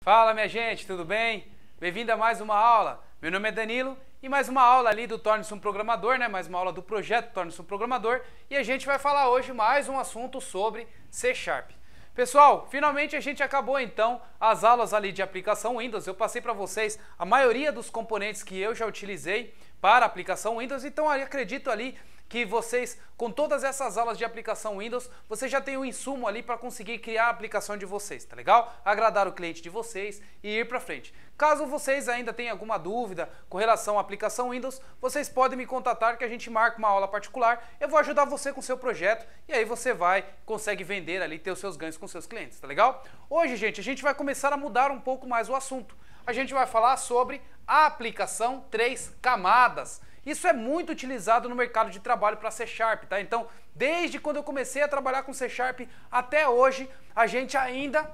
Fala minha gente, tudo bem? Bem-vindo a mais uma aula. Meu nome é Danilo e mais uma aula ali do Torne-se um Programador, né? Mais uma aula do projeto Torne-se um Programador e a gente vai falar hoje mais um assunto sobre C#. Pessoal, finalmente a gente acabou então as aulas ali de aplicação Windows. Eu passei para vocês a maioria dos componentes que eu já utilizei para a aplicação Windows, então eu acredito ali que vocês, com todas essas aulas de aplicação Windows, vocês já têm um insumo ali para conseguir criar a aplicação de vocês, tá legal? Agradar o cliente de vocês e ir para frente. Caso vocês ainda tenham alguma dúvida com relação à aplicação Windows, vocês podem me contatar que a gente marca uma aula particular, eu vou ajudar você com o seu projeto e aí você consegue vender ali, ter os seus ganhos com seus clientes, tá legal? Hoje, gente, a gente vai começar a mudar um pouco mais o assunto. A gente vai falar sobre a aplicação 3 camadas. Isso é muito utilizado no mercado de trabalho para C#, tá? Então, desde quando eu comecei a trabalhar com C# até hoje, a gente ainda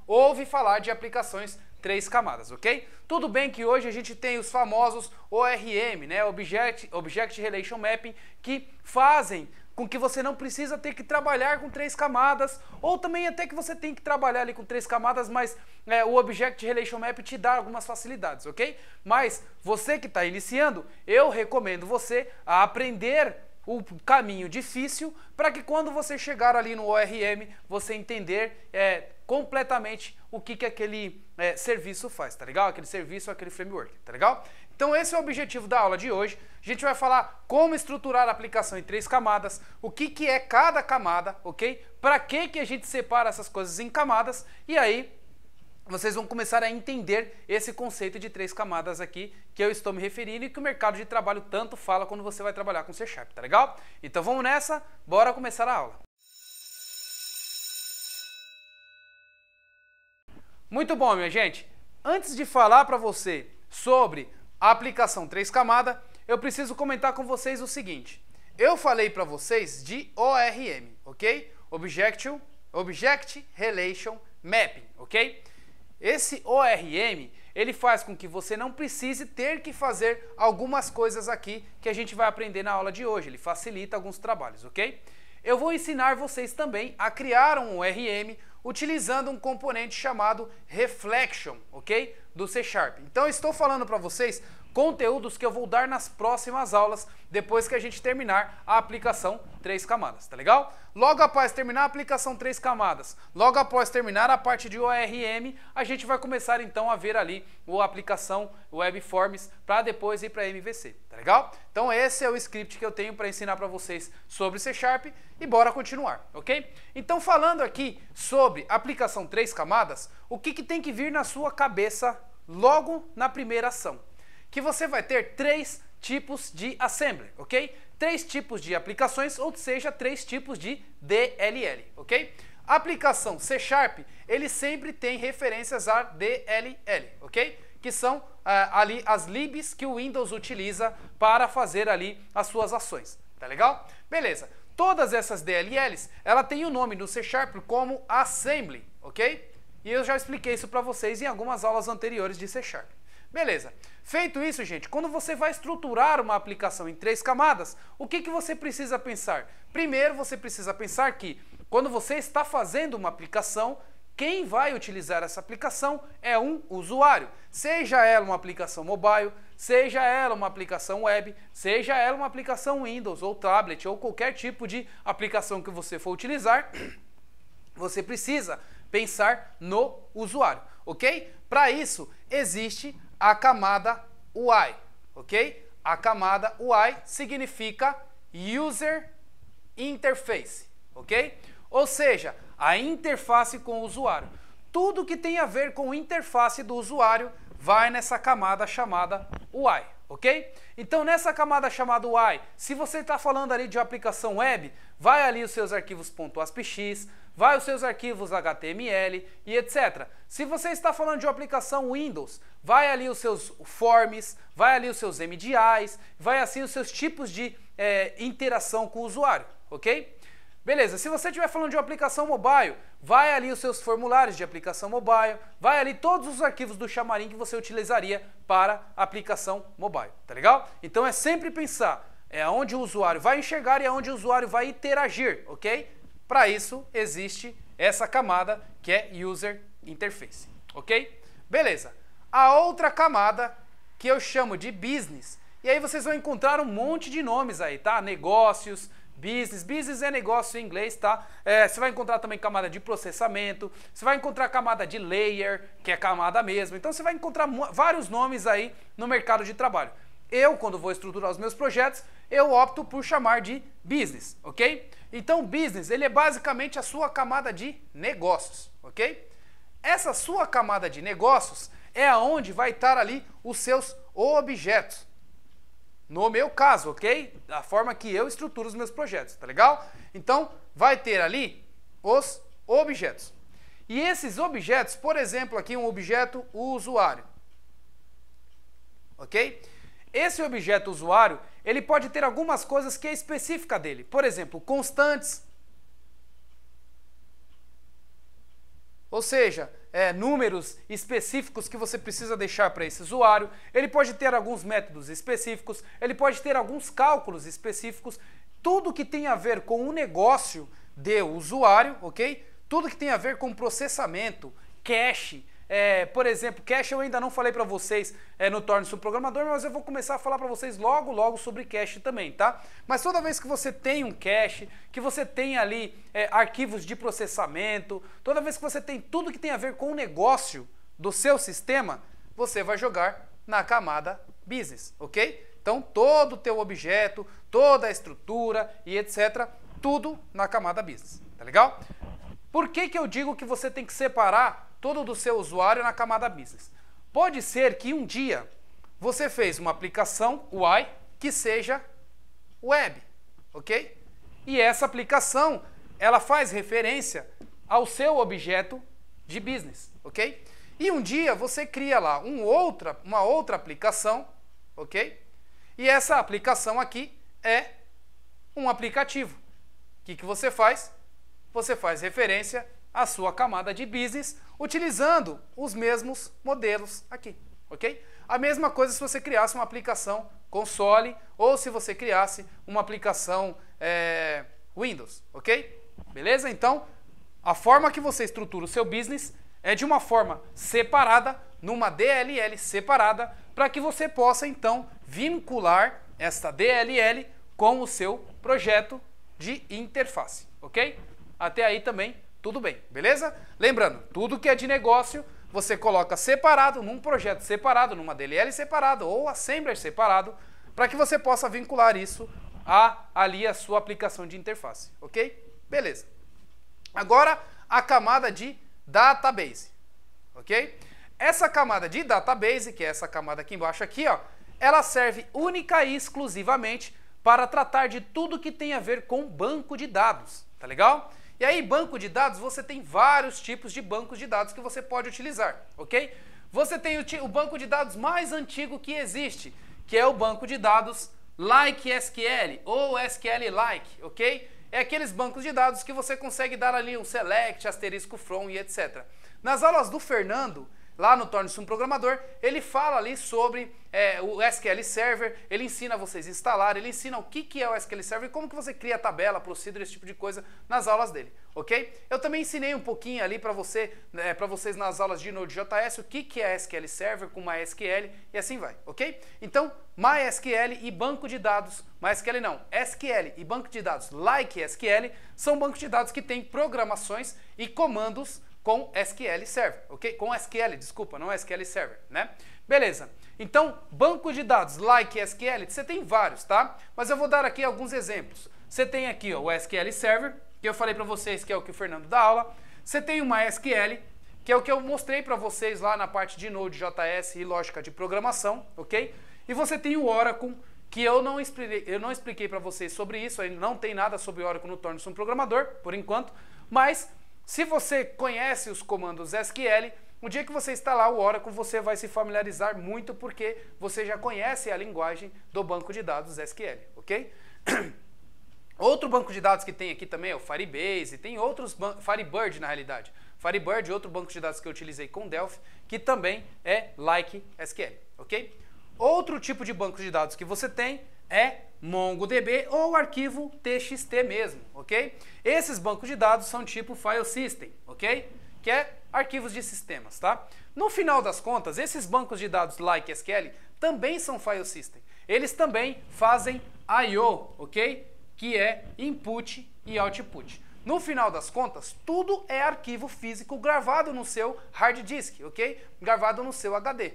ouve falar de aplicações 3 camadas, ok? Tudo bem que hoje a gente tem os famosos ORM, né? Object Relation Mapping, que fazem com que você não precisa ter que trabalhar com 3 camadas, ou também até que você tem que trabalhar ali com 3 camadas, mas o Object Relation Map te dá algumas facilidades, ok? Mas você que está iniciando, eu recomendo você a aprender o caminho difícil para que quando você chegar ali no ORM, você entender completamente o que aquele serviço faz, tá legal? Aquele serviço, aquele framework, tá legal? Então esse é o objetivo da aula de hoje. A gente vai falar como estruturar a aplicação em 3 camadas, o que é cada camada, ok? Para que a gente separa essas coisas em camadas e aí vocês vão começar a entender esse conceito de 3 camadas aqui que eu estou me referindo e que o mercado de trabalho tanto fala quando você vai trabalhar com C#, tá legal? Então vamos nessa, bora começar a aula. Muito bom, minha gente. Antes de falar para você sobre a aplicação 3 camadas, eu preciso comentar com vocês o seguinte. Eu falei para vocês de ORM, ok? Object Relation Mapping, ok? Esse ORM, ele faz com que você não precise ter que fazer algumas coisas aqui que a gente vai aprender na aula de hoje. Ele facilita alguns trabalhos, ok? Eu vou ensinar vocês também a criar um ORM utilizando um componente chamado Reflection, ok? Do C#. Então eu estou falando para vocês conteúdos que eu vou dar nas próximas aulas, depois que a gente terminar a aplicação 3 camadas, tá legal? Logo após terminar a aplicação 3 camadas, logo após terminar a parte de ORM, a gente vai começar então a ver ali a aplicação WebForms para depois ir para MVC, tá legal? Então esse é o script que eu tenho para ensinar para vocês sobre C# e bora continuar, ok? Então falando aqui sobre aplicação 3 camadas, o que tem que vir na sua cabeça logo na primeira ação? Que você vai ter 3 tipos de assembly, ok? 3 tipos de aplicações, ou seja, 3 tipos de DLL, ok? A aplicação C#, ele sempre tem referências a DLL, ok? Que são ali as libs que o Windows utiliza para fazer ali as suas ações, tá legal? Beleza. Todas essas DLLs, ela tem o nome no C# como assembly, ok? E eu já expliquei isso para vocês em algumas aulas anteriores de C#. Beleza. Feito isso, gente, quando você vai estruturar uma aplicação em 3 camadas, o que você precisa pensar? Primeiro, você precisa pensar que quando você está fazendo uma aplicação, quem vai utilizar essa aplicação é um usuário. Seja ela uma aplicação mobile, seja ela uma aplicação web, seja ela uma aplicação Windows ou tablet ou qualquer tipo de aplicação que você for utilizar, você precisa pensar no usuário, ok? Para isso, existe a camada UI, ok? A camada UI significa User Interface, ok? Ou seja, a interface com o usuário. Tudo que tem a ver com a interface do usuário vai nessa camada chamada UI, ok? Então nessa camada chamada UI, se você está falando ali de uma aplicação web, vai ali os seus arquivos .aspx, vai os seus arquivos HTML e etc. Se você está falando de uma aplicação Windows, vai ali os seus forms, vai ali os seus MDIs, vai assim os seus tipos de interação com o usuário, ok? Beleza, se você estiver falando de uma aplicação mobile, vai ali os seus formulários de aplicação mobile, vai ali todos os arquivos do Xamarin que você utilizaria para a aplicação mobile, tá legal? Então é sempre pensar onde o usuário vai enxergar e onde o usuário vai interagir, ok? Para isso existe essa camada que é User Interface, ok? Beleza. A outra camada que eu chamo de business, e aí vocês vão encontrar um monte de nomes aí, tá? Negócios, business é negócio em inglês, tá? Você vai encontrar também camada de processamento, você vai encontrar camada de layer, que é camada mesmo. Então você vai encontrar vários nomes aí no mercado de trabalho. Eu, quando vou estruturar os meus projetos, eu opto por chamar de business, ok? Então business, ele é basicamente a sua camada de negócios, ok? Essa sua camada de negócios é aonde vai estar ali os seus objetos. No meu caso, ok? Da forma que eu estruturo os meus projetos, tá legal? Então, vai ter ali os objetos. E esses objetos, por exemplo, aqui um objeto usuário. Ok? Esse objeto usuário, ele pode ter algumas coisas que é específica dele. Por exemplo, constantes. Ou seja, números específicos que você precisa deixar para esse usuário. Ele pode ter alguns métodos específicos, ele pode ter alguns cálculos específicos. Tudo que tem a ver com o negócio do usuário, ok? Tudo que tem a ver com processamento, cache. Por exemplo, cache eu ainda não falei para vocês no Torne-se um Programador, mas eu vou começar a falar para vocês logo sobre cache também, tá? Mas toda vez que você tem um cache, que você tem ali arquivos de processamento, toda vez que você tem tudo que tem a ver com o negócio do seu sistema, você vai jogar na camada business, ok? Então todo o teu objeto, toda a estrutura e etc, tudo na camada business, tá legal? Por que eu digo que você tem que separar todo do seu usuário na camada business? Pode ser que um dia você fez uma aplicação UI que seja web, ok? E essa aplicação, ela faz referência ao seu objeto de business, ok? E um dia você cria lá uma outra aplicação, ok? E essa aplicação aqui é um aplicativo. O que você faz? Você faz referência à sua camada de business utilizando os mesmos modelos aqui, ok? A mesma coisa se você criasse uma aplicação console ou se você criasse uma aplicação Windows, ok? Beleza? Então, a forma que você estrutura o seu business é de uma forma separada, numa DLL separada, para que você possa, então, vincular esta DLL com o seu projeto de interface, ok? Até aí também tudo bem, beleza? Lembrando, tudo que é de negócio, você coloca separado, num projeto separado, numa DLL separado ou assembler separado, para que você possa vincular isso ali a sua aplicação de interface, ok? Beleza. Agora, a camada de database, ok? Essa camada de database, que é essa camada aqui embaixo aqui, ó, ela serve única e exclusivamente para tratar de tudo que tem a ver com banco de dados, tá legal? E aí, banco de dados, você tem vários tipos de bancos de dados que você pode utilizar, ok? Você tem o banco de dados mais antigo que existe, que é o banco de dados like SQL ou SQL-like, ok? É aqueles bancos de dados que você consegue dar ali um select, asterisco from e etc. Nas aulas do Fernando, lá no Torne-se um Programador, ele fala ali sobre o SQL Server, ele ensina vocês a instalar, ele ensina o que é o SQL Server e como que você cria a tabela, procedure, esse tipo de coisa nas aulas dele, ok? Eu também ensinei um pouquinho ali para vocês nas aulas de Node.js o que é SQL Server com MySQL e assim vai, ok? Então, MySQL e banco de dados, MySQL não, SQL e banco de dados like SQL são bancos de dados que têm programações e comandos com SQL Server, ok? Com SQL, desculpa, não SQL Server, né? Beleza. Então, banco de dados like SQL, você tem vários, tá? Mas eu vou dar aqui alguns exemplos. Você tem aqui ó, o SQL Server, que eu falei para vocês que é o que o Fernando dá aula. Você tem o MySQL, que é o que eu mostrei para vocês lá na parte de Node.js e lógica de programação, ok? E você tem o Oracle, que eu não expliquei para vocês sobre isso, aí não tem nada sobre o Oracle no Torne-se um Programador, por enquanto, mas se você conhece os comandos SQL, no dia que você instalar o Oracle, você vai se familiarizar muito porque você já conhece a linguagem do banco de dados SQL, ok? Outro banco de dados que tem aqui também é o Firebase, tem outros, Firebird na realidade. Firebird, outro banco de dados que eu utilizei com Delphi, que também é like SQL, ok? Outro tipo de banco de dados que você tem é MongoDB ou arquivo TXT mesmo, ok? Esses bancos de dados são tipo file system, ok? que é arquivos de sistemas, tá? No final das contas, esses bancos de dados like SQL também são file system. Eles também fazem I/O, ok? Que é input e output. No final das contas, tudo é arquivo físico gravado no seu hard disk, ok? Gravado no seu HD,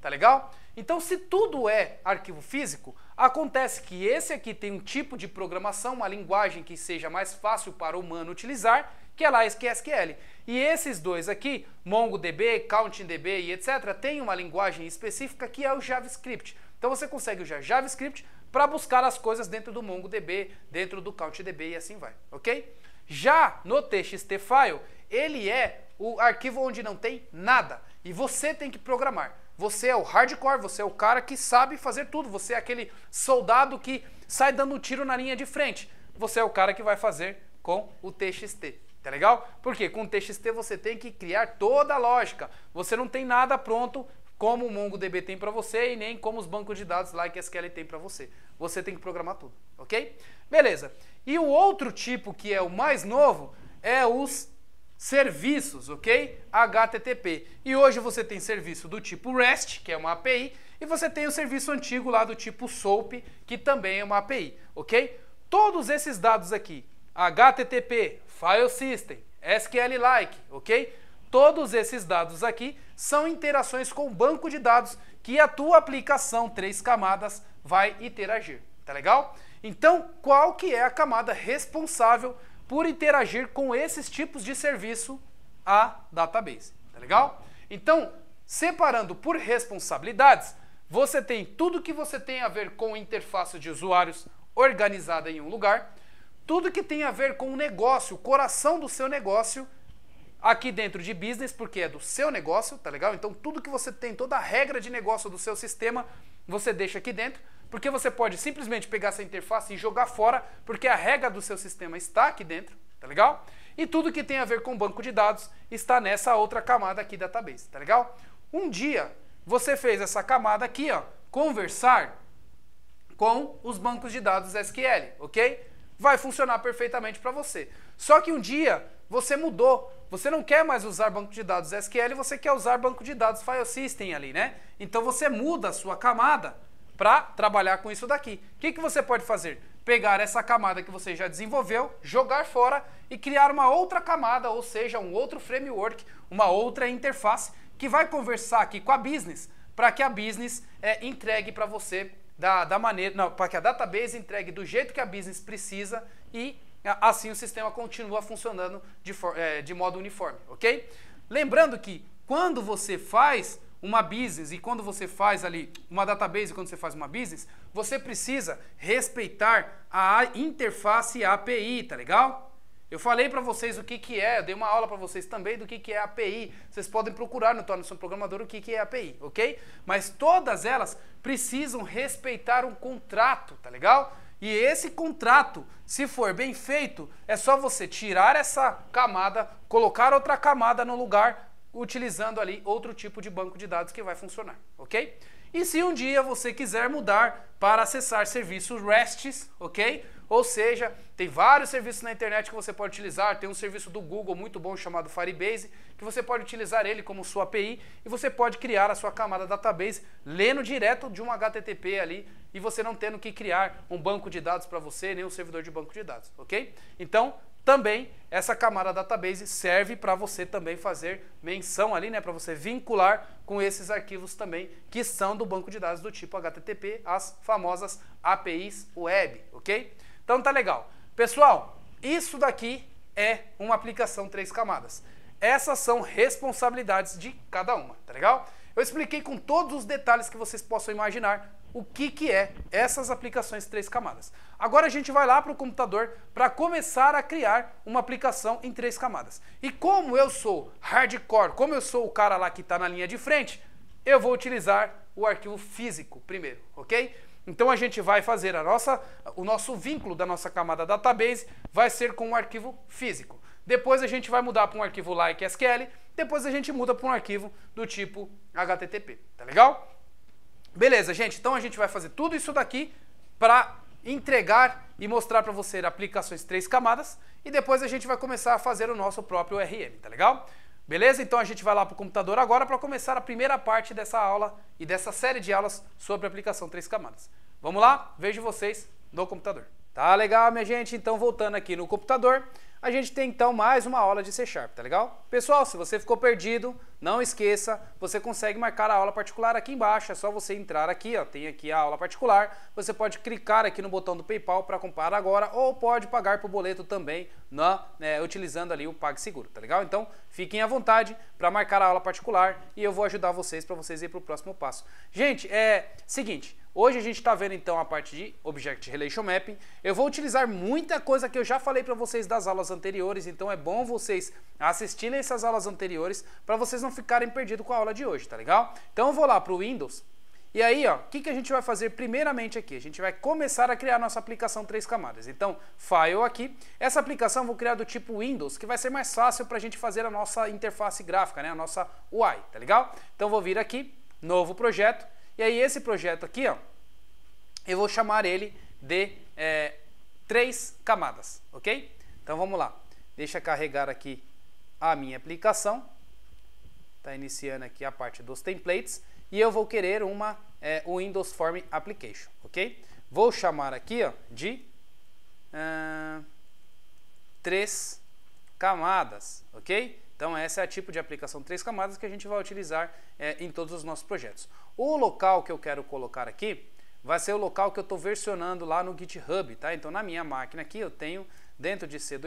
tá legal? Então, se tudo é arquivo físico, acontece que esse aqui tem um tipo de programação, uma linguagem que seja mais fácil para o humano utilizar, que é lá SQL. E esses dois aqui, MongoDB, CountDB e etc., tem uma linguagem específica que é o JavaScript. Então você consegue usar JavaScript para buscar as coisas dentro do MongoDB, dentro do CountDB e assim vai, ok? Já no TXT file, ele é o arquivo onde não tem nada e você tem que programar. Você é o hardcore, você é o cara que sabe fazer tudo, você é aquele soldado que sai dando um tiro na linha de frente. Você é o cara que vai fazer com o TXT, tá legal? Porque com o TXT você tem que criar toda a lógica, você não tem nada pronto como o MongoDB tem para você e nem como os bancos de dados like SQL tem para você. Você tem que programar tudo, ok? Beleza. E o outro tipo que é o mais novo é os serviços, ok? HTTP. E hoje você tem serviço do tipo REST, que é uma API, e você tem o serviço antigo lá do tipo SOAP, que também é uma API, ok? Todos esses dados aqui, HTTP, File System, SQLite, ok? Todos esses dados aqui são interações com o banco de dados que a tua aplicação 3 camadas vai interagir, tá legal? Então, qual que é a camada responsável por interagir com esses tipos de serviço? A database, tá legal? Então, separando por responsabilidades, você tem tudo que você tem a ver com interface de usuários organizada em um lugar, tudo que tem a ver com o negócio, o coração do seu negócio, aqui dentro de business, porque é do seu negócio, tá legal? Então tudo que você tem, toda a regra de negócio do seu sistema, você deixa aqui dentro, porque você pode simplesmente pegar essa interface e jogar fora, porque a regra do seu sistema está aqui dentro, tá legal? E tudo que tem a ver com banco de dados está nessa outra camada aqui da database, tá legal? Um dia você fez essa camada aqui, ó, conversar com os bancos de dados SQL, ok? Vai funcionar perfeitamente para você. Só que um dia você mudou, você não quer mais usar banco de dados SQL, você quer usar banco de dados File System ali, né? Então você muda a sua camada para trabalhar com isso daqui. O que você pode fazer? Pegar essa camada que você já desenvolveu, jogar fora e criar uma outra camada, ou seja, um outro framework, uma outra interface que vai conversar aqui com a business, para que a business entregue para você da maneira, para que a database entregue do jeito que a business precisa e assim o sistema continua funcionando de modo uniforme, ok? Lembrando que quando você faz uma business e quando você faz ali uma database e quando você faz uma business, você precisa respeitar a interface API, tá legal? Eu falei para vocês o que é, eu dei uma aula para vocês também do que é API. Vocês podem procurar no Torne-se um Programador o que é API, ok? Mas todas elas precisam respeitar um contrato, tá legal? E esse contrato, se for bem feito, é só você tirar essa camada, colocar outra camada no lugar, utilizando ali outro tipo de banco de dados que vai funcionar, ok? E se um dia você quiser mudar para acessar serviços RESTs, ok? Ou seja, tem vários serviços na internet que você pode utilizar, tem um serviço do Google muito bom chamado Firebase, que você pode utilizar ele como sua API e você pode criar a sua camada database lendo direto de um HTTP ali e você não tendo que criar um banco de dados para você, nem um servidor de banco de dados, ok? Então, também essa camada database serve para você também fazer menção ali, né, para você vincular com esses arquivos também que são do banco de dados do tipo HTTP, as famosas APIs web, ok? Então tá legal. Pessoal, isso daqui é uma aplicação 3 camadas. Essas são responsabilidades de cada uma, tá legal? Eu expliquei com todos os detalhes que vocês possam imaginar o que é essas aplicações 3 camadas. Agora a gente vai lá para o computador para começar a criar uma aplicação em 3 camadas. E como eu sou hardcore, como eu sou o cara lá que está na linha de frente, eu vou utilizar o arquivo físico primeiro, ok? Então a gente vai fazer o nosso vínculo da nossa camada database vai ser com um arquivo físico. Depois a gente vai mudar para um arquivo like SQL, depois a gente muda para um arquivo do tipo HTTP, tá legal? Beleza, gente, então a gente vai fazer tudo isso daqui para entregar e mostrar para você aplicações 3 camadas e depois a gente vai começar a fazer o nosso próprio ORM, tá legal? Beleza? Então a gente vai lá para o computador agora para começar a primeira parte dessa aula e dessa série de aulas sobre aplicação 3 camadas. Vamos lá? Vejo vocês no computador. Tá legal, minha gente? Então voltando aqui no computador, a gente tem então mais uma aula de C#, tá legal? Pessoal, se você ficou perdido, não esqueça, você consegue marcar a aula particular aqui embaixo, é só você entrar aqui, ó, tem aqui a aula particular, você pode clicar aqui no botão do PayPal para comprar agora ou pode pagar por boleto também, utilizando ali o PagSeguro, tá legal? Então, fiquem à vontade para marcar a aula particular e eu vou ajudar vocês para vocês ir para o próximo passo. Gente, seguinte, hoje a gente está vendo então a parte de Object Relation Mapping. Eu vou utilizar muita coisa que eu já falei para vocês das aulas anteriores, então é bom vocês assistirem essas aulas anteriores para vocês não ficarem perdidos com a aula de hoje, tá legal? Então eu vou lá para o Windows e aí, ó, o que a gente vai fazer primeiramente aqui? A gente vai começar a criar nossa aplicação 3 camadas. Então, File aqui. Essa aplicação eu vou criar do tipo Windows, que vai ser mais fácil para a gente fazer a nossa interface gráfica, né? A nossa UI, tá legal? Então vou vir aqui, Novo Projeto. E aí esse projeto aqui, ó, eu vou chamar ele de 3 camadas, ok? Então vamos lá. Deixa eu carregar aqui a minha aplicação. Está iniciando aqui a parte dos templates. E eu vou querer uma Windows Form Application, ok? Vou chamar aqui, ó, de 3 camadas, ok? Então essa é a tipo de aplicação 3 camadas que a gente vai utilizar em todos os nossos projetos. O local que eu quero colocar aqui vai ser o local que eu estou versionando lá no GitHub, tá? Então na minha máquina aqui eu tenho dentro de C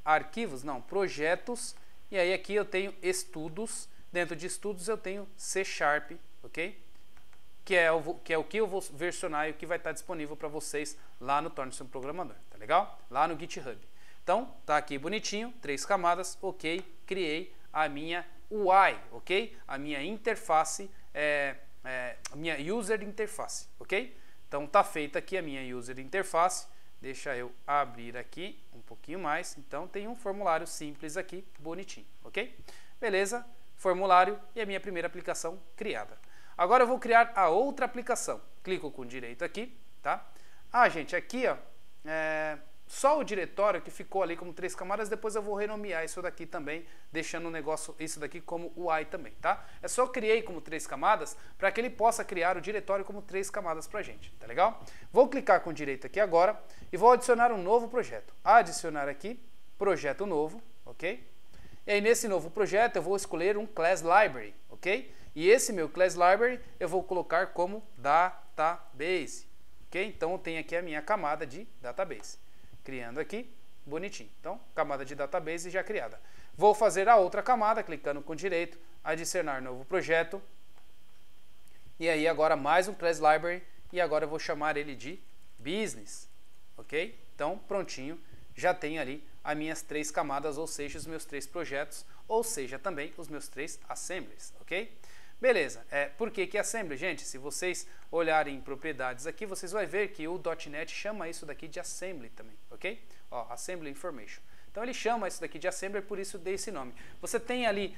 arquivos, não, projetos, e aí aqui eu tenho estudos, dentro de estudos eu tenho C#, ok? Que é o que eu vou versionar e o que vai estar disponível para vocês lá no Torne-se um Programador, tá legal? Lá no GitHub. Então, tá aqui bonitinho, 3 camadas, ok, criei a minha UI, ok? A minha interface, a minha User Interface, ok? Então, tá feita aqui a minha User Interface, deixa eu abrir aqui um pouquinho mais, então tem um formulário simples aqui, bonitinho, ok? Beleza, formulário e a minha primeira aplicação criada. Agora eu vou criar a outra aplicação, clico com direito aqui, tá? Gente, aqui, ó, só o diretório que ficou ali como 3 camadas, depois eu vou renomear isso daqui também, deixando o negócio, isso daqui como UI também, tá? É só criei como 3 camadas para que ele possa criar o diretório como 3 camadas pra gente, tá legal? Vou clicar com direito aqui agora e vou adicionar um novo projeto. Adicionar aqui, projeto novo, ok? E aí nesse novo projeto eu vou escolher um Class Library, ok? E esse meu Class Library eu vou colocar como Database, ok? Então eu tenho aqui a minha camada de Database. Criando aqui, bonitinho. Então, camada de database já criada. Vou fazer a outra camada, clicando com direito, adicionar novo projeto. E aí agora mais um Class Library e agora eu vou chamar ele de Business, ok? Então, prontinho, já tem ali as minhas 3 camadas, ou seja, os meus 3 projetos, ou seja, também os meus 3 assemblies, ok? Beleza, por que assembly? Gente, se vocês olharem em propriedades aqui, vocês vão ver que o .NET chama isso daqui de assembly também, ok? Ó, assembly information. Então ele chama isso daqui de assembly, por isso dei esse nome. Você tem ali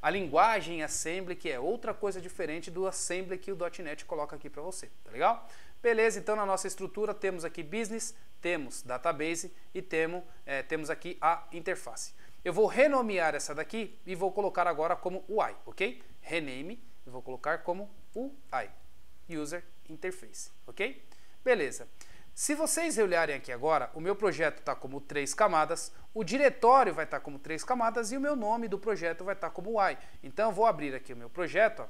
a linguagem assembly, que é outra coisa diferente do assembly que o .NET coloca aqui para você, tá legal? Beleza, então na nossa estrutura temos aqui business, temos database e temos aqui a interface. Eu vou renomear essa daqui e vou colocar agora como UI, ok? Rename e vou colocar como UI, User Interface, ok? Beleza. Se vocês olharem aqui agora, o meu projeto está como 3 camadas, o diretório vai estar como 3 camadas e o meu nome do projeto vai estar como UI. Então eu vou abrir aqui o meu projeto, ó,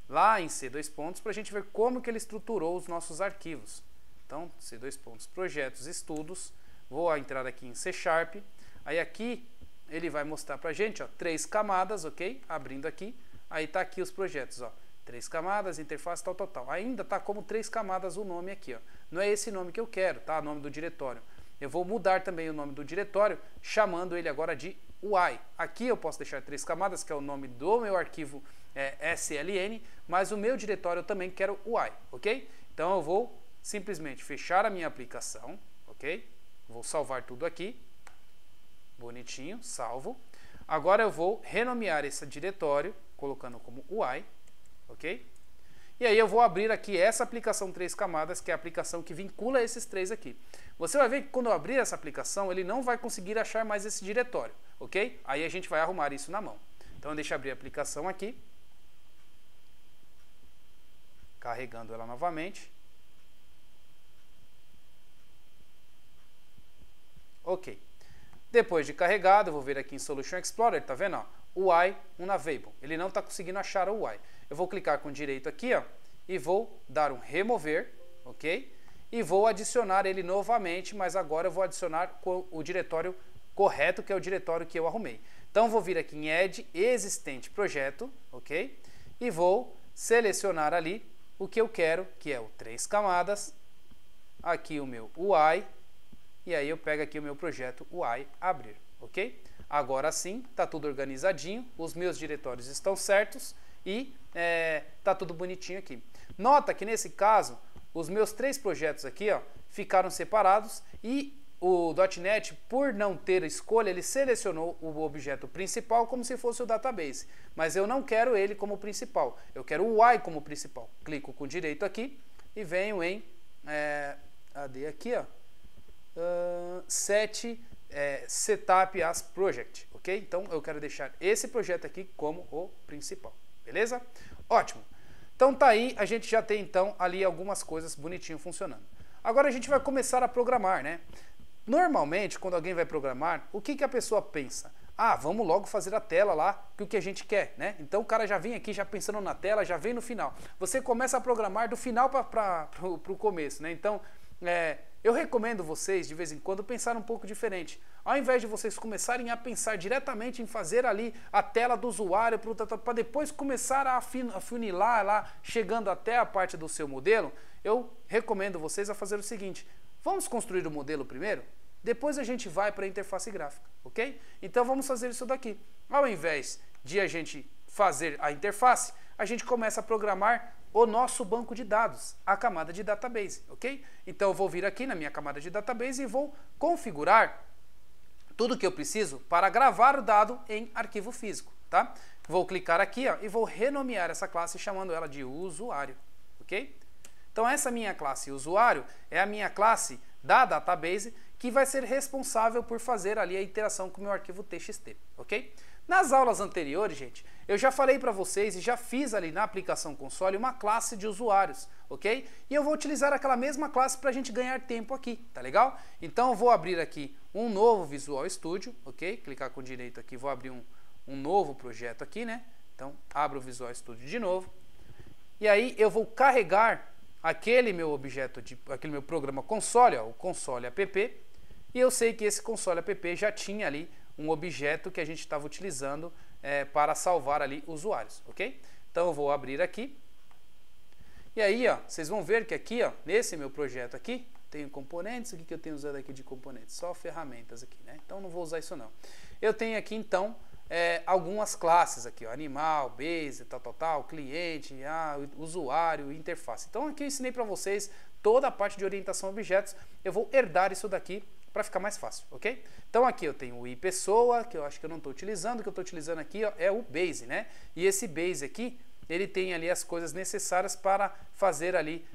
lá em C++, para a gente ver como que ele estruturou os nossos arquivos. Então, C++, projetos, estudos, vou entrar aqui em C#, aí aqui ele vai mostrar para a gente, ó, 3 camadas, ok? Abrindo aqui, aí está aqui os projetos, ó, 3 camadas, interface, tal. Ainda está como 3 camadas o nome aqui, ó. Não é esse nome que eu quero, tá? O nome do diretório. Eu vou mudar também o nome do diretório, chamando ele agora de UI. Aqui eu posso deixar 3 camadas, que é o nome do meu arquivo SLN, mas o meu diretório eu também quero UI, ok? Então eu vou simplesmente fechar a minha aplicação, ok? Vou salvar tudo aqui, bonitinho, salvo. Agora eu vou renomear esse diretório, colocando como UI, ok? E aí eu vou abrir aqui essa aplicação 3 camadas, que é a aplicação que vincula esses 3 aqui. Você vai ver que quando eu abrir essa aplicação, ele não vai conseguir achar mais esse diretório. ok? Aí a gente vai arrumar isso na mão. Então deixa eu abrir a aplicação aqui. Carregando ela novamente. Ok. Depois de carregado, eu vou vir aqui em Solution Explorer, tá vendo? Ó, UI Unavailable. Ele não está conseguindo achar o UI. Eu vou clicar com direito aqui, ó, e vou dar um remover, ok? E vou adicionar ele novamente, mas agora eu vou adicionar o diretório correto, que é o diretório que eu arrumei. Então vou vir aqui em Add Existente Projeto, ok? E vou selecionar ali o que eu quero, que é o 3 camadas, aqui o meu UI, e aí eu pego aqui o meu projeto UI abrir, ok? Agora sim, está tudo organizadinho, os meus diretórios estão certos e está tudo bonitinho aqui. Nota que nesse caso, os meus 3 projetos aqui, ó, ficaram separados e o .NET, por não ter escolha, ele selecionou o objeto principal como se fosse o database. Mas eu não quero ele como principal, eu quero o UI como principal. Clico com direito aqui e venho em AD aqui, ó, Set Setup as Project, ok? Então eu quero deixar esse projeto aqui como o principal, beleza? Ótimo. Então tá aí, a gente já tem então ali algumas coisas bonitinho funcionando. Agora a gente vai começar a programar, né? Normalmente, quando alguém vai programar, o que a pessoa pensa? Ah, vamos logo fazer a tela lá, que o que a gente quer, né? Então o cara já vem aqui já pensando na tela, já vem no final. Você começa a programar do final para o começo, né? Então, eu recomendo vocês, de vez em quando, pensar um pouco diferente. Ao invés de vocês começarem a pensar diretamente em fazer ali a tela do usuário, para depois começar a afunilar lá, chegando até a parte do seu modelo, eu recomendo vocês a fazer o seguinte: vamos construir o modelo primeiro? Depois a gente vai para a interface gráfica, ok? Então vamos fazer isso daqui. Ao invés de a gente fazer a interface, a gente começa a programar o nosso banco de dados, a camada de database, ok? Então eu vou vir aqui na minha camada de database e vou configurar tudo que eu preciso para gravar o dado em arquivo físico, tá? Vou clicar aqui, ó, e vou renomear essa classe chamando ela de usuário, ok? Então essa minha classe usuário é a minha classe da database que vai ser responsável por fazer ali a interação com o meu arquivo TXT, ok? Nas aulas anteriores, gente, eu já falei para vocês e já fiz ali na aplicação console uma classe de usuários, ok? E eu vou utilizar aquela mesma classe para a gente ganhar tempo aqui, tá legal? Então eu vou abrir aqui um novo Visual Studio, ok? Clicar com direito aqui, vou abrir um novo projeto aqui, né? Então abro o Visual Studio de novo. E aí eu vou carregar aquele meu objeto, aquele meu programa console, ó, o console app, e eu sei que esse console app já tinha ali um objeto que a gente estava utilizando para salvar ali usuários, ok? Então eu vou abrir aqui, e aí ó, vocês vão ver que aqui ó, nesse meu projeto aqui, tenho componentes, o que eu tenho usado aqui de componentes? Só ferramentas aqui, né? Então não vou usar isso não. Eu tenho aqui então algumas classes aqui, ó, animal, base, tal, cliente, usuário, interface. Então aqui eu ensinei para vocês toda a parte de orientação a objetos, eu vou herdar isso daqui para ficar mais fácil, ok? Então aqui eu tenho o iPessoa, que eu acho que eu não estou utilizando, o que eu estou utilizando aqui ó, é o base, né? E esse base aqui, ele tem ali as coisas necessárias para fazer ali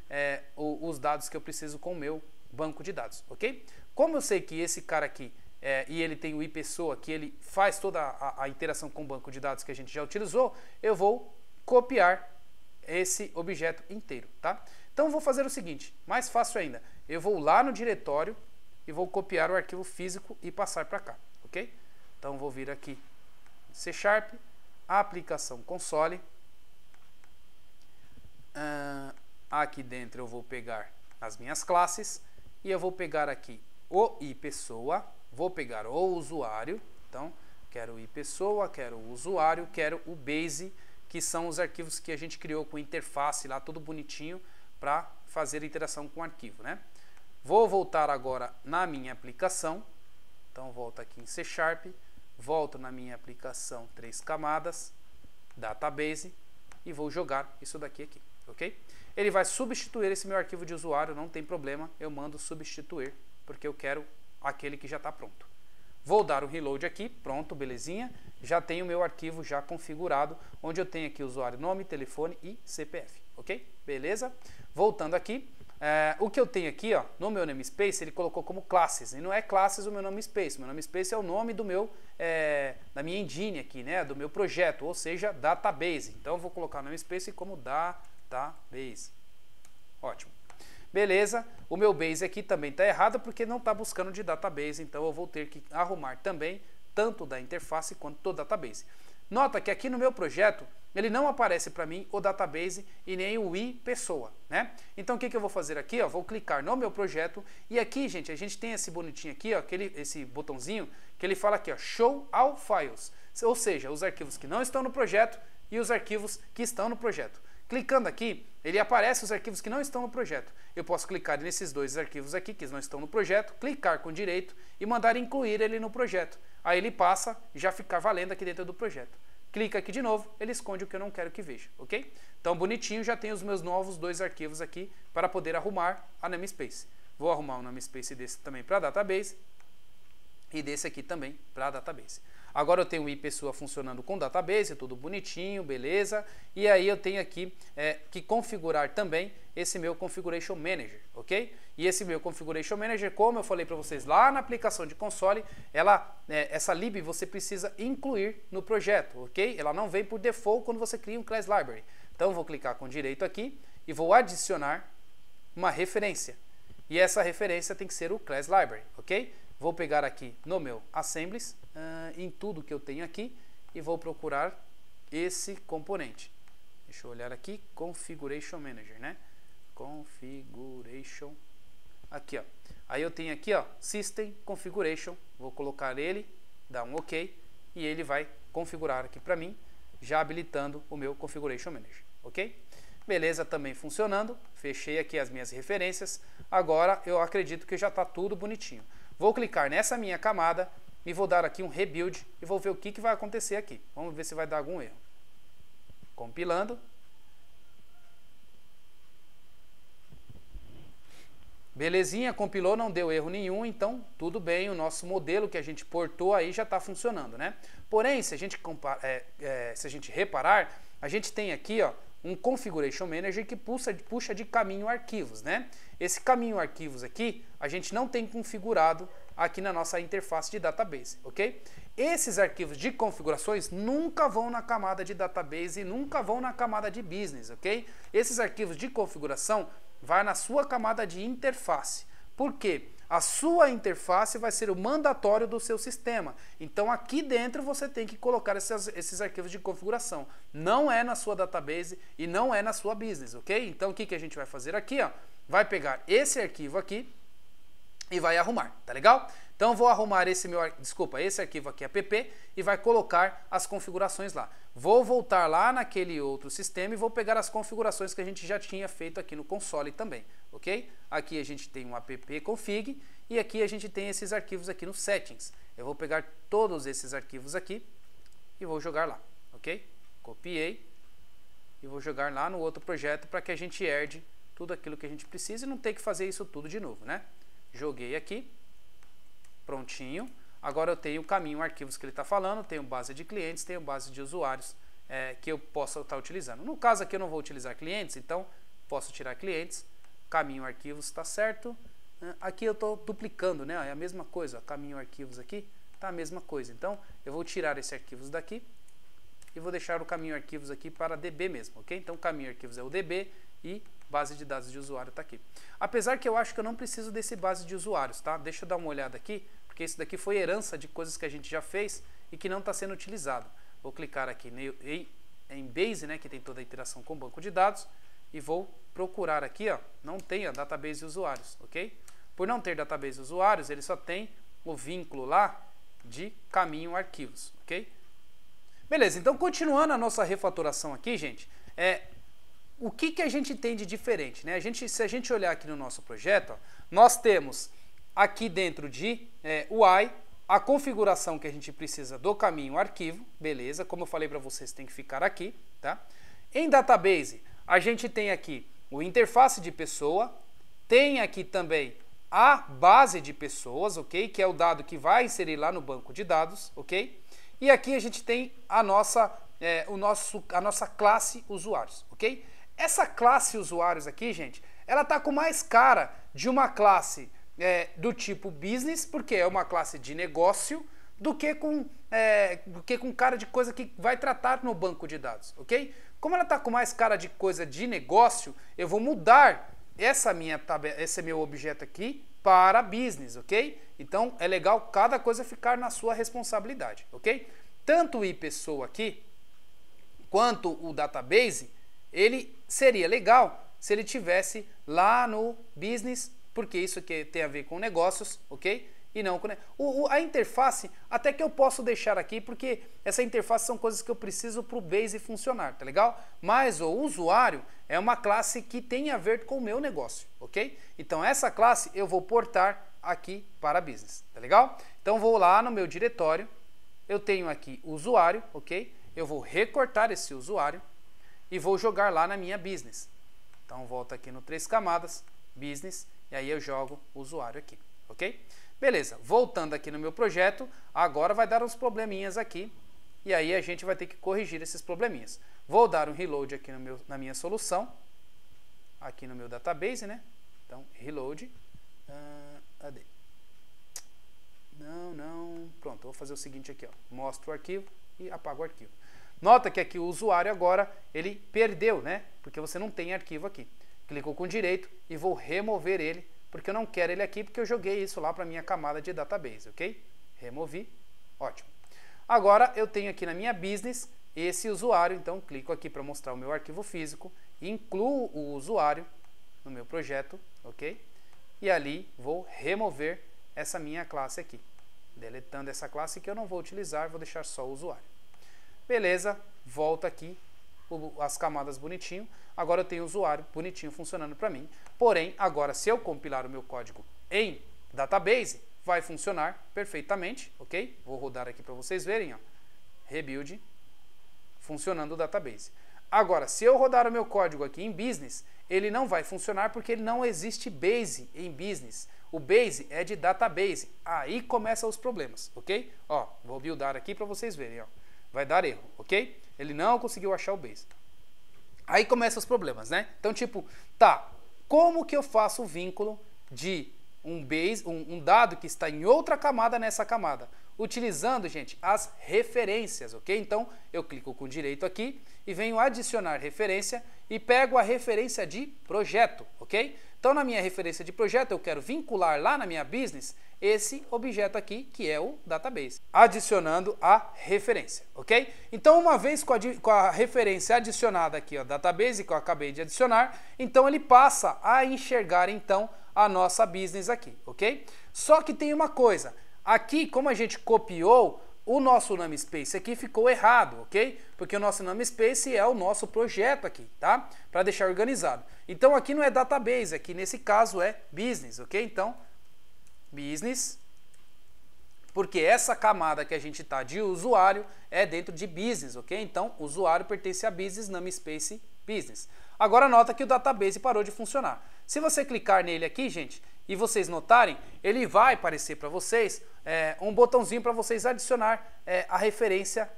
os dados que eu preciso com o meu banco de dados, ok? Como eu sei que esse cara aqui, e ele tem o iPessoa, que ele faz toda a interação com o banco de dados que a gente já utilizou, eu vou copiar esse objeto inteiro, tá? Então eu vou fazer o seguinte, mais fácil ainda, eu vou lá no diretório e vou copiar o arquivo físico e passar para cá, ok? Então vou vir aqui, C#, aplicação console, aqui dentro eu vou pegar as minhas classes e eu vou pegar aqui o iPessoa, vou pegar o usuário, então quero o iPessoa, quero o usuário, quero o base, que são os arquivos que a gente criou com interface lá, tudo bonitinho para fazer a interação com o arquivo, né? Vou voltar agora na minha aplicação, então volto aqui em C#, volto na minha aplicação 3 camadas, database, e vou jogar isso daqui aqui, ok? Ele vai substituir esse meu arquivo de usuário, não tem problema, eu mando substituir, porque eu quero aquele que já está pronto. Vou dar o reload aqui, pronto, belezinha, já tenho o meu arquivo já configurado, onde eu tenho aqui usuário, nome, telefone e CPF, ok? Beleza? Voltando aqui, O que eu tenho aqui, ó, no meu namespace, ele colocou como classes, e não é classes o meu namespace. Meu namespace é o nome do meu, da minha engine aqui, né, do meu projeto, ou seja, database. Então eu vou colocar o namespace como database. Ótimo. Beleza, o meu base aqui também está errado porque não está buscando de database, então eu vou ter que arrumar também tanto da interface quanto do database. Nota que aqui no meu projeto, ele não aparece para mim o database e nem o pessoa, né? Então o que eu vou fazer aqui? Ó, vou clicar no meu projeto e aqui, gente, a gente tem esse bonitinho aqui, ó, esse botãozinho que ele fala aqui, ó, Show All Files, ou seja, os arquivos que não estão no projeto e os arquivos que estão no projeto. Clicando aqui, ele aparece os arquivos que não estão no projeto. Eu posso clicar nesses dois arquivos aqui que não estão no projeto, clicar com direito e mandar incluir ele no projeto. Aí ele passa e já ficar valendo aqui dentro do projeto. Clica aqui de novo, ele esconde o que eu não quero que veja, ok? Então, bonitinho, já tenho os meus novos dois arquivos aqui para poder arrumar a namespace. Vou arrumar um namespace desse também para database e desse aqui também para database. Agora eu tenho o iPessoa funcionando com database, tudo bonitinho, beleza? E aí eu tenho aqui que configurar também esse meu Configuration Manager, ok? E esse meu Configuration Manager, como eu falei para vocês lá na aplicação de console, essa lib você precisa incluir no projeto, ok? Ela não vem por default quando você cria um class library. Então eu vou clicar com direito aqui e vou adicionar uma referência. E essa referência tem que ser o class library, ok? Vou pegar aqui no meu assemblies, em tudo que eu tenho aqui, e vou procurar esse componente. Deixa eu olhar aqui, Configuration Manager, né? Configuration. Aqui, ó. Aí eu tenho aqui, ó, System Configuration. Vou colocar ele, dar um OK, e ele vai configurar aqui para mim, já habilitando o meu Configuration Manager, ok? Beleza, também funcionando. Fechei aqui as minhas referências. Agora eu acredito que já está tudo bonitinho. Vou clicar nessa minha camada e vou dar aqui um rebuild e vou ver o que vai acontecer aqui. Vamos ver se vai dar algum erro. Compilando. Belezinha, compilou, não deu erro nenhum, então tudo bem, o nosso modelo que a gente portou aí já está funcionando, né? Porém, se a gente reparar, a gente tem aqui, ó, um Configuration Manager que puxa de caminho arquivos, né? Esse caminho arquivos aqui, a gente não tem configurado aqui na nossa interface de database, ok? Esses arquivos de configurações nunca vão na camada de database e nunca vão na camada de business, ok? Esses arquivos de configuração vai na sua camada de interface. Por quê? A sua interface vai ser o mandatório do seu sistema. Então aqui dentro você tem que colocar esses arquivos de configuração. Não é na sua database e não é na sua business, ok? Então o que a gente vai fazer aqui, ó? Vai pegar esse arquivo aqui e vai arrumar, tá legal? Então vou arrumar esse arquivo aqui app e vai colocar as configurações lá. Vou voltar lá naquele outro sistema e vou pegar as configurações que a gente já tinha feito aqui no console também, ok? Aqui a gente tem um app config e aqui a gente tem esses arquivos aqui no settings. Eu vou pegar todos esses arquivos aqui e vou jogar lá, ok? Copiei e vou jogar lá no outro projeto para que a gente herde tudo aquilo que a gente precisa e não ter que fazer isso tudo de novo, né? Joguei aqui, prontinho. Agora eu tenho o caminho arquivos que ele está falando, tenho base de clientes, tenho base de usuários que eu posso estar utilizando. No caso aqui eu não vou utilizar clientes, então posso tirar clientes, caminho arquivos está certo. Aqui eu estou duplicando, né? É a mesma coisa, caminho arquivos aqui está a mesma coisa. Então eu vou tirar esse arquivos daqui e vou deixar o caminho arquivos aqui para DB mesmo, ok? Então caminho arquivos é o DB e base de dados de usuário está aqui. Apesar que eu acho que eu não preciso desse base de usuários, tá? Deixa eu dar uma olhada aqui, porque isso daqui foi herança de coisas que a gente já fez e que não está sendo utilizado. Vou clicar aqui em Base, né, que tem toda a interação com o banco de dados, e vou procurar aqui, ó, não tem a database de usuários, ok? Por não ter database de usuários, ele só tem o vínculo lá de caminho arquivos, ok? Beleza, então continuando a nossa refatoração aqui, gente, o que a gente tem de diferente, né? Se a gente olhar aqui no nosso projeto, ó, nós temos aqui dentro de UI a configuração que a gente precisa do caminho arquivo, beleza? Como eu falei para vocês, tem que ficar aqui, tá? Em database, a gente tem aqui o interface de pessoa, tem aqui também a base de pessoas, ok? Que é o dado que vai inserir lá no banco de dados, ok? E aqui a gente tem a nossa classe usuários, ok? Essa classe usuários aqui, gente, ela está com mais cara de uma classe do tipo business, porque é uma classe de negócio, do que com cara de coisa que vai tratar no banco de dados, ok? Como ela está com mais cara de coisa de negócio, eu vou mudar esse meu objeto aqui para business, ok? Então é legal cada coisa ficar na sua responsabilidade, ok? Tanto o iPessoa aqui, quanto o database, ele seria legal se ele tivesse lá no business, porque isso aqui tem a ver com negócios, ok? E não com... a interface, até que eu posso deixar aqui, porque essa interface são coisas que eu preciso para o Base funcionar, tá legal? Mas o usuário é uma classe que tem a ver com o meu negócio, ok? Então essa classe eu vou portar aqui para Business, tá legal? Então vou lá no meu diretório, eu tenho aqui o usuário, ok? Eu vou recortar esse usuário e vou jogar lá na minha Business. Então volto aqui no 3 camadas, Business, e aí eu jogo o usuário aqui, ok? Beleza, voltando aqui no meu projeto, agora vai dar uns probleminhas aqui, e aí a gente vai ter que corrigir esses probleminhas. Vou dar um reload aqui na minha solução, aqui no meu database, né? Então, reload, cadê? Não, pronto, vou fazer o seguinte aqui, ó, mostro o arquivo e apago o arquivo. Nota que aqui o usuário agora, ele perdeu, né? Porque você não tem arquivo aqui. Clicou com direito e vou remover ele, porque eu não quero ele aqui, porque eu joguei isso lá para a minha camada de database, ok? Removi, ótimo. Agora eu tenho aqui na minha business esse usuário, então clico aqui para mostrar o meu arquivo físico, incluo o usuário no meu projeto, ok? E ali vou remover essa minha classe aqui, deletando essa classe que eu não vou utilizar, vou deixar só o usuário. Beleza, volta aqui as camadas bonitinho, agora eu tenho o usuário bonitinho funcionando para mim. Porém, agora se eu compilar o meu código em database, vai funcionar perfeitamente, ok? Vou rodar aqui para vocês verem, ó, rebuild, funcionando o database. Agora, se eu rodar o meu código aqui em business, ele não vai funcionar porque ele não existe base em business. O base é de database. Aí começam os problemas, ok? Ó, vou buildar aqui para vocês verem, ó. Vai dar erro, ok? Ele não conseguiu achar o base. Aí começam os problemas, né? Então, tipo, tá, como que eu faço o vínculo de um dado que está em outra camada nessa camada? Utilizando, gente, as referências, ok? Então, eu clico com direito aqui e venho adicionar referência e pego a referência de projeto, ok? Então, na minha referência de projeto, eu quero vincular lá na minha business esse objeto aqui, que é o database, adicionando a referência, ok? Então, uma vez com a referência adicionada aqui, ó, database, que eu acabei de adicionar, então ele passa a enxergar, então, a nossa business aqui, ok? Só que tem uma coisa, aqui, como a gente copiou, o nosso namespace aqui ficou errado, ok? Porque o nosso namespace é o nosso projeto aqui, tá? Para deixar organizado. Então, aqui não é database, aqui nesse caso é business, ok? Então, business, porque essa camada que a gente está de usuário é dentro de business, ok? Então, usuário pertence a business, namespace, business. Agora, nota que o database parou de funcionar. Se você clicar nele aqui, gente, e vocês notarem, ele vai aparecer para vocês um botãozinho para vocês adicionar a referência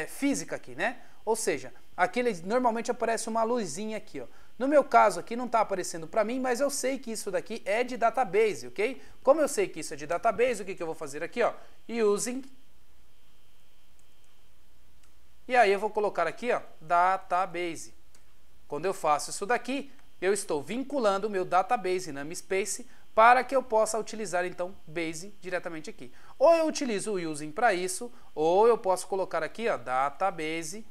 física aqui, né? Ou seja, aqui normalmente aparece uma luzinha aqui, ó. No meu caso aqui não está aparecendo para mim, mas eu sei que isso daqui é de database, ok? Como eu sei que isso é de database, o que eu vou fazer aqui, ó? Using. E aí eu vou colocar aqui, ó, database. Quando eu faço isso daqui, eu estou vinculando o meu database namespace para que eu possa utilizar, então, base diretamente aqui. Ou eu utilizo o using para isso, ou eu posso colocar aqui, ó, database.base,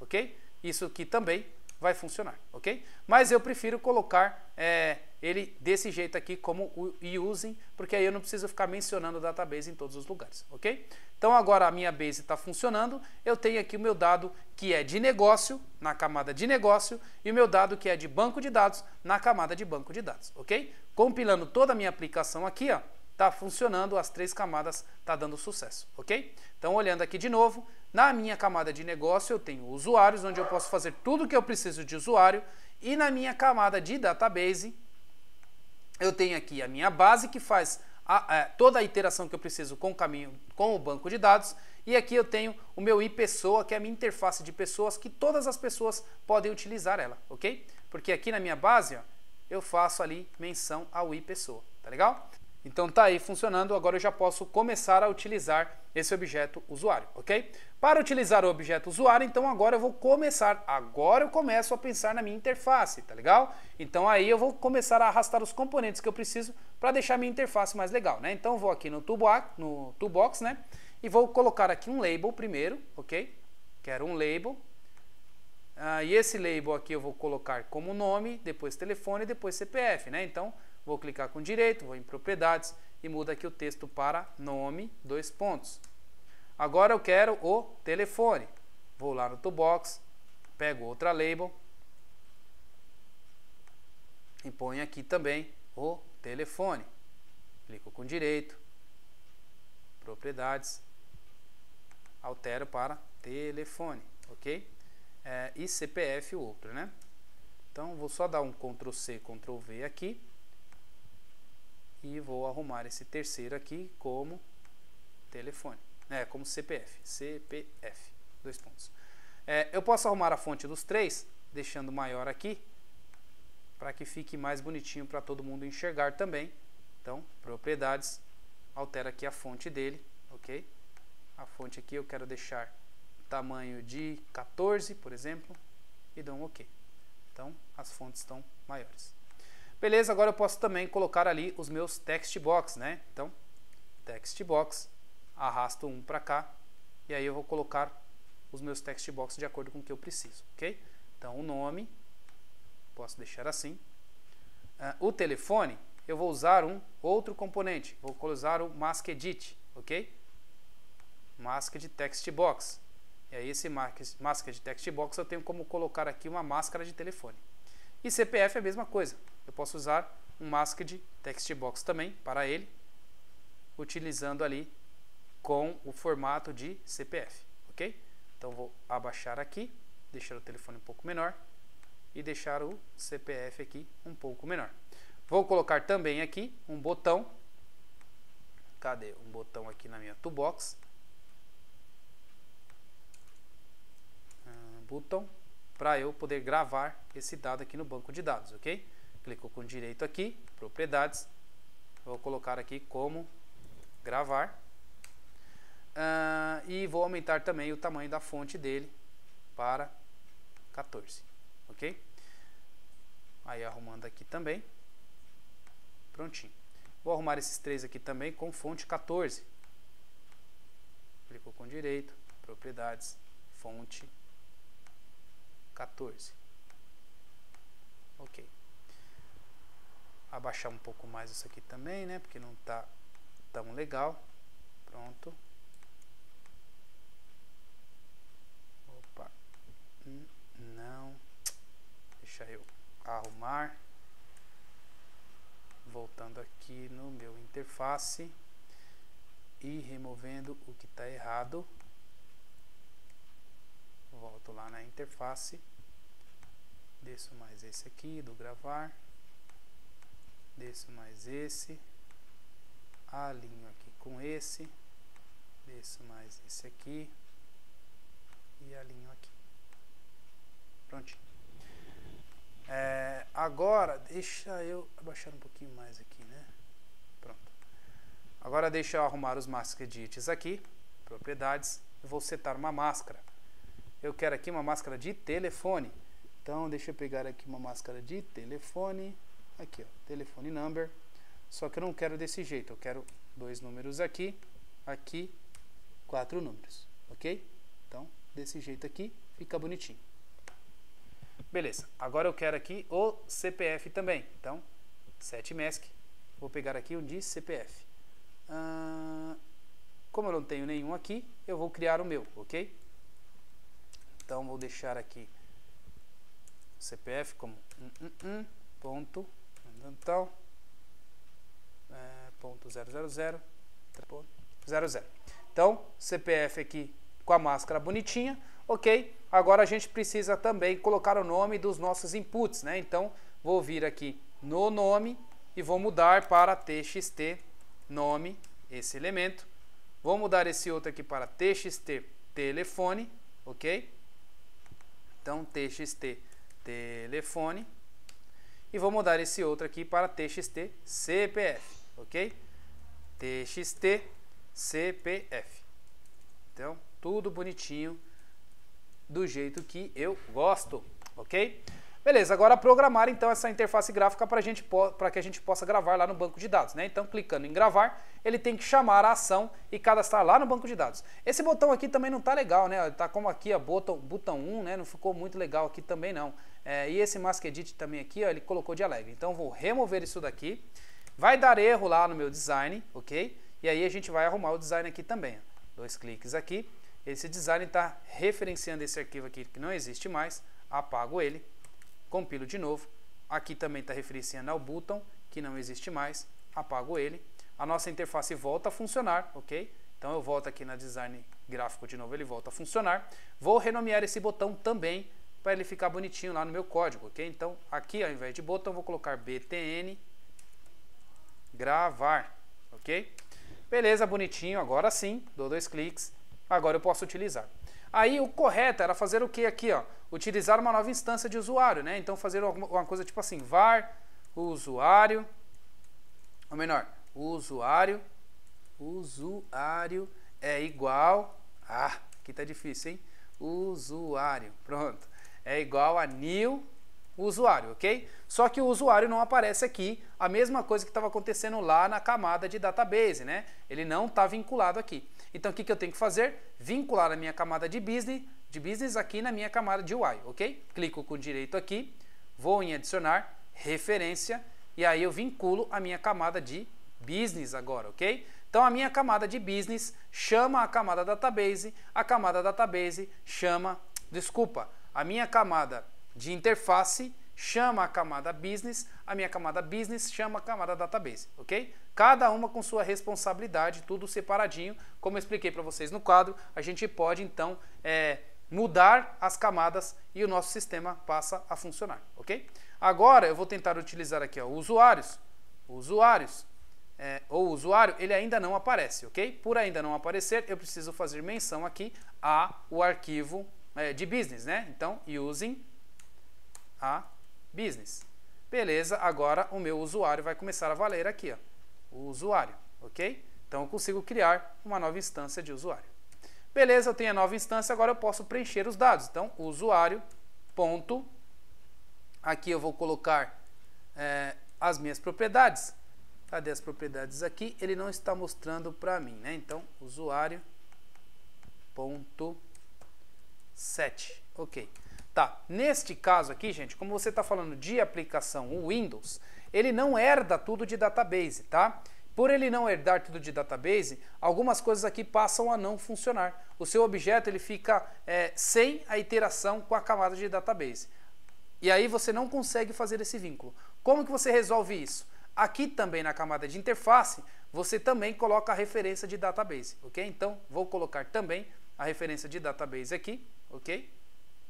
ok? Isso aqui também vai funcionar, ok? Mas eu prefiro colocar ele desse jeito aqui como o using, porque aí eu não preciso ficar mencionando o database em todos os lugares, ok? Então agora a minha base está funcionando, eu tenho aqui o meu dado que é de negócio, na camada de negócio, e o meu dado que é de banco de dados, na camada de banco de dados, ok? Compilando toda a minha aplicação aqui, ó, tá funcionando, as 3 camadas tá dando sucesso, ok? Então olhando aqui de novo, na minha camada de negócio eu tenho usuários, onde eu posso fazer tudo o que eu preciso de usuário, e na minha camada de database, eu tenho aqui a minha base que faz toda a iteração que eu preciso com o banco de dados, E aqui eu tenho o meu iPessoa, que é a minha interface de pessoas, que todas as pessoas podem utilizar ela, ok? Porque aqui na minha base, ó, eu faço ali menção ao iPessoa, tá legal? Então tá aí funcionando, agora eu já posso começar a utilizar esse objeto usuário, ok? Para utilizar o objeto usuário, então agora eu começo a pensar na minha interface, tá legal? Então aí eu vou começar a arrastar os componentes que eu preciso para deixar a minha interface mais legal, né? Então eu vou aqui no Toolbox, né? E vou colocar aqui um label primeiro, ok? Quero um label. E esse label aqui eu vou colocar como nome, depois telefone, depois CPF, né? Então vou clicar com direito, vou em propriedades e muda aqui o texto para nome, 2 pontos. Agora eu quero o telefone. Vou lá no Toolbox, pego outra label e ponho aqui também o telefone. Clico com direito, propriedades, altero para telefone, ok? E CPF o outro, né? Então vou só dar um Ctrl C, Ctrl V aqui. E vou arrumar esse terceiro aqui como telefone, como CPF, 2 pontos. Eu posso arrumar a fonte dos 3, deixando maior aqui, para que fique mais bonitinho para todo mundo enxergar também. Então, propriedades, altera aqui a fonte dele, ok? A fonte aqui eu quero deixar tamanho de 14, por exemplo, e dou um ok. Então, as fontes estão maiores. Beleza, agora eu posso também colocar ali os meus text box, né? Então, text box, arrasto um para cá, e aí eu vou colocar os meus text box de acordo com o que eu preciso, ok? Então, o nome, posso deixar assim. O telefone, eu vou usar um outro componente, vou usar o Mask Edit, ok? Masked Text Box. E aí esse Masked Text Box eu tenho como colocar aqui uma máscara de telefone. E CPF é a mesma coisa. Eu posso usar um Masked Text Box também para ele, utilizando ali com o formato de CPF, ok? Então vou abaixar aqui, deixar o telefone um pouco menor e deixar o CPF aqui um pouco menor. Vou colocar também aqui um botão. Cadê? Um botão aqui na minha Toolbox. Button, para eu poder gravar esse dado aqui no banco de dados, ok? Clico com direito aqui, propriedades, vou colocar aqui como gravar e vou aumentar também o tamanho da fonte dele para 14, ok? Aí arrumando aqui também, prontinho. Vou arrumar esses 3 aqui também com fonte 14. Clico com direito, propriedades, fonte 14. Ok. Abaixar um pouco mais isso aqui também, né? Porque não tá tão legal. Pronto. Opa. Não. Deixa eu arrumar. Voltando aqui no meu interface. E removendo o que está errado. Volto lá na interface, desço mais esse aqui do gravar, desço mais esse, alinho aqui com esse, desço mais esse aqui e alinho aqui. Prontinho. Agora deixa eu abaixar um pouquinho mais aqui, né? Pronto. Agora deixa eu arrumar os Mask Edits aqui, propriedades, e vou setar uma máscara. Eu quero aqui uma máscara de telefone. Então, deixa eu pegar aqui uma máscara de telefone. Aqui, ó, telefone number. Só que eu não quero desse jeito. Eu quero 2 números aqui, aqui, 4 números. Ok? Então, desse jeito aqui, fica bonitinho. Beleza. Agora eu quero aqui o CPF também. Então, setmask. Vou pegar aqui um de CPF. Como eu não tenho nenhum aqui, eu vou criar o meu, ok? Então, vou deixar aqui CPF como ponto 000. Então, CPF aqui com a máscara bonitinha, ok? Agora a gente precisa também colocar o nome dos nossos inputs, né? Então, vou vir aqui no nome e vou mudar para txt nome, esse elemento, Vou mudar esse outro aqui para txt telefone, ok? Então, txt telefone. E vou mudar esse outro aqui para txt CPF, ok? txt CPF. Então, tudo bonitinho, do jeito que eu gosto, ok? Beleza, agora programar então essa interface gráfica para que a gente possa gravar lá no banco de dados, né? Então, clicando em gravar, ele tem que chamar a ação e cadastrar lá no banco de dados. Esse botão aqui também não tá legal, né? Tá como aqui, ó, botão 1, né? Não ficou muito legal aqui também não. E esse Mask Edit também aqui, ó, ele colocou de alegre. Então, vou remover isso daqui. Vai dar erro lá no meu design, ok? E aí a gente vai arrumar o design aqui também, ó. 2 cliques aqui. Esse design está referenciando esse arquivo aqui que não existe mais. Apago ele. Compilo de novo. Aqui também está referenciando ao button, que não existe mais. Apago ele. A nossa interface volta a funcionar, ok? Então eu volto aqui na design gráfico de novo, ele volta a funcionar. Vou renomear esse botão também, para ele ficar bonitinho lá no meu código, ok? Então aqui ao invés de botão, vou colocar btn gravar, ok? Beleza, bonitinho. Agora sim, dou 2 cliques. Agora eu posso utilizar. Aí o correto era fazer o que aqui, ó? Utilizar uma nova instância de usuário, né? Então fazer alguma coisa tipo assim, var usuário, ou melhor, usuário é igual, aqui tá difícil, hein? Usuário, pronto, é igual a new usuário, ok? Só que o usuário não aparece aqui, a mesma coisa que estava acontecendo lá na camada de database, né? Ele não está vinculado aqui. Então, o que eu tenho que fazer? Vincular a minha camada de business aqui na minha camada de UI, ok? Clico com direito aqui, vou em adicionar, referência, e aí eu vinculo a minha camada de business agora, ok? Então, a minha camada de business chama a camada database chama, a minha camada de interface chama a camada business, a minha camada business chama a camada database, ok? Cada uma com sua responsabilidade, tudo separadinho. Como eu expliquei para vocês no quadro, a gente pode então mudar as camadas e o nosso sistema passa a funcionar, ok? Agora eu vou tentar utilizar aqui, ó, usuários, ou usuário, ele ainda não aparece, ok? Por ainda não aparecer, eu preciso fazer menção aqui ao arquivo de business, né? Então, using a business. Beleza, agora o meu usuário vai começar a valer aqui, ó, o usuário, ok? Então eu consigo criar uma nova instância de usuário. Beleza, eu tenho a nova instância, agora eu posso preencher os dados. Então, usuário, ponto, aqui eu vou colocar as minhas propriedades. Cadê as propriedades aqui? Ele não está mostrando para mim, né? Então, usuário, ponto, set, ok. Tá, neste caso aqui, gente, como você está falando de aplicação Windows, ele não herda tudo de database, tá? Por ele não herdar tudo de database, algumas coisas aqui passam a não funcionar. O seu objeto ele fica sem a iteração com a camada de database. E aí você não consegue fazer esse vínculo. Como que você resolve isso? Aqui também na camada de interface, você também coloca a referência de database, ok? Então, vou colocar também a referência de database aqui, ok?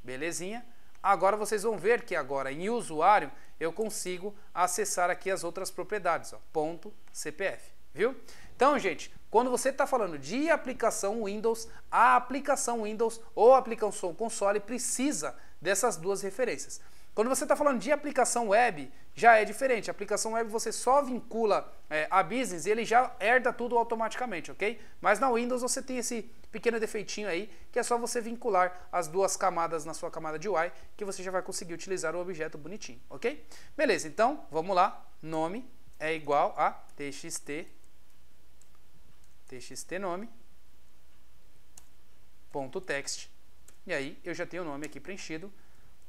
Belezinha. Agora vocês vão ver que agora em usuário eu consigo acessar aqui as outras propriedades, ó, ponto CPF, viu? Então, gente, quando você está falando de aplicação Windows, a aplicação Windows ou a aplicação console precisa dessas duas referências. Quando você está falando de aplicação web, já é diferente. A aplicação web você só vincula a business e ele já herda tudo automaticamente, ok? Mas na Windows você tem esse pequeno defeitinho aí, que é só você vincular as duas camadas na sua camada de UI, que você já vai conseguir utilizar o objeto bonitinho, ok? Beleza, então, vamos lá. Nome é igual a txt nome, ponto text. E aí eu já tenho o nome aqui preenchido.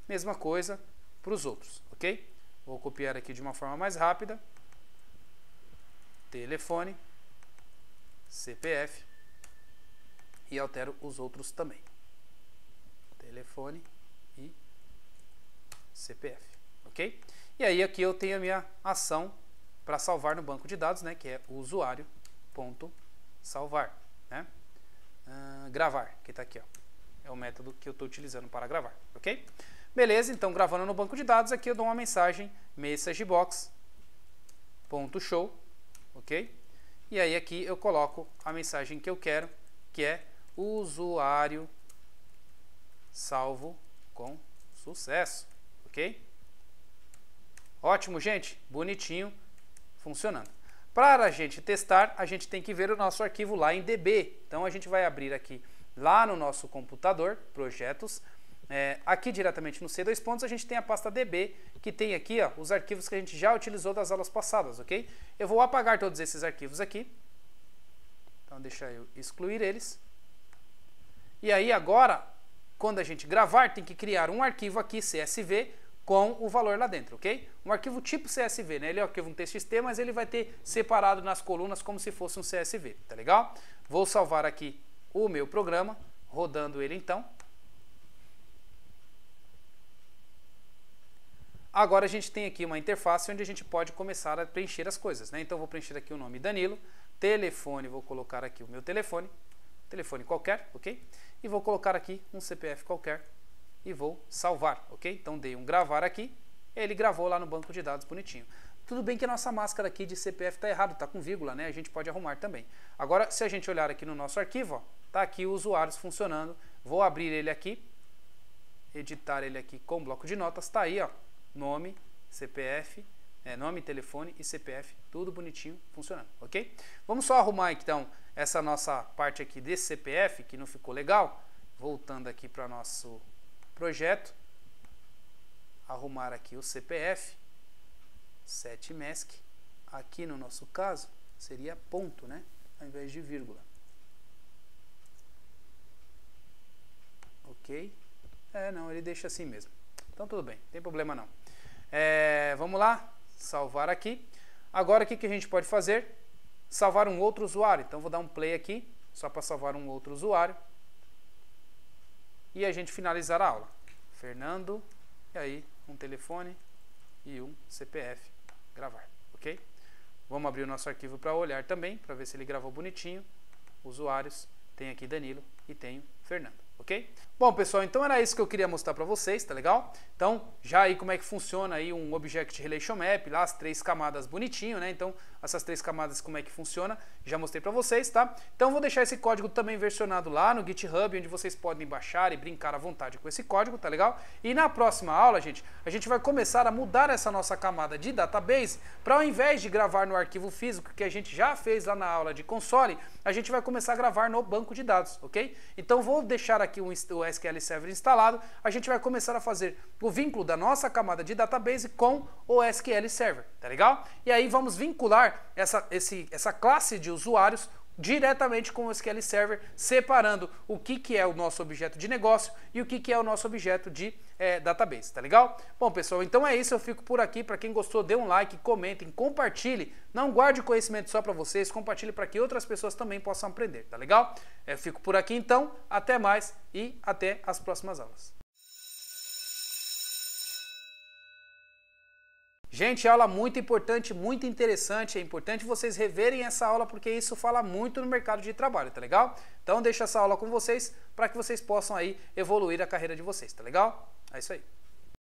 Mesma coisa para os outros, ok? Vou copiar aqui de uma forma mais rápida. Telefone, CPF e altero os outros também. Telefone e CPF, ok? E aí aqui eu tenho a minha ação para salvar no banco de dados, né? Que é o usuário.salvar, né? Gravar, que está aqui, ó. É o método que eu estou utilizando para gravar, ok? Beleza, então gravando no banco de dados, aqui eu dou uma mensagem messagebox.show, ok? E aí aqui eu coloco a mensagem que eu quero, que é usuário salvo com sucesso, ok? Ótimo, gente, bonitinho, funcionando. Para a gente testar, a gente tem que ver o nosso arquivo lá em DB. Então a gente vai abrir aqui lá no nosso computador, projetos. Aqui diretamente no C2 pontos a gente tem a pasta DB, que tem aqui ó, os arquivos que a gente já utilizou das aulas passadas, ok? Eu vou apagar todos esses arquivos aqui. Então deixa eu excluir eles. E aí agora, quando a gente gravar, tem que criar um arquivo aqui, CSV, com o valor lá dentro, ok? Um arquivo tipo CSV, né? Ele é um arquivo TXT, mas ele vai ter separado nas colunas como se fosse um CSV, tá legal? Vou salvar aqui o meu programa, rodando ele então. Agora a gente tem aqui uma interface onde a gente pode começar a preencher as coisas, né? Então eu vou preencher aqui o nome Danilo, telefone, vou colocar aqui o meu telefone qualquer, ok? E vou colocar aqui um CPF qualquer e vou salvar, ok? Então dei um gravar aqui, ele gravou lá no banco de dados bonitinho. Tudo bem que a nossa máscara aqui de CPF está errado, está com vírgula, né? A gente pode arrumar também. Agora, se a gente olhar aqui no nosso arquivo, ó, tá aqui os usuários funcionando. Vou abrir ele aqui, editar ele aqui com bloco de notas, tá aí, ó. Nome, CPF, nome, telefone e CPF, tudo bonitinho, funcionando, ok? Vamos só arrumar então essa nossa parte aqui desse CPF, que não ficou legal. Voltando aqui para nosso projeto, arrumar aqui o CPF, setmask, aqui no nosso caso seria ponto, né? Ao invés de vírgula. Ok? Não, ele deixa assim mesmo. Então tudo bem, não tem problema não. Vamos lá, salvar aqui. Agora o que a gente pode fazer? Salvar um outro usuário. Então vou dar um play aqui, só para salvar um outro usuário. E a gente finalizar a aula. Fernando, e aí um telefone e um CPF. Gravar, ok? Vamos abrir o nosso arquivo para olhar também, para ver se ele gravou bonitinho. Usuários, tem aqui Danilo e tenho Fernando, ok? Bom, pessoal, então era isso que eu queria mostrar para vocês, tá legal? Então, já aí como é que funciona aí um Object Relation Map, lá as 3 camadas bonitinho, né? Então, essas 3 camadas como é que funciona, já mostrei para vocês, tá? Então, vou deixar esse código também versionado lá no GitHub, onde vocês podem baixar e brincar à vontade com esse código, tá legal? E na próxima aula, gente, a gente vai começar a mudar essa nossa camada de database para ao invés de gravar no arquivo físico, que a gente já fez lá na aula de console, a gente vai começar a gravar no banco de dados, ok? Então, vou deixar aqui o SQL Server instalado, a gente vai começar a fazer o vínculo da nossa camada de database com o SQL Server, tá legal? E aí vamos vincular essa classe de usuários diretamente com o SQL Server, separando o que é o nosso objeto de negócio e o que é o nosso objeto de database, tá legal? Bom, pessoal, então é isso, eu fico por aqui. Para quem gostou, dê um like, comentem, compartilhe, não guarde conhecimento só para vocês, compartilhe para que outras pessoas também possam aprender, tá legal? Eu fico por aqui então, até mais e até as próximas aulas. Gente, aula muito importante, muito interessante, é importante vocês reverem essa aula porque isso fala muito no mercado de trabalho, tá legal? Então deixa essa aula com vocês para que vocês possam aí evoluir a carreira de vocês, tá legal? É isso aí.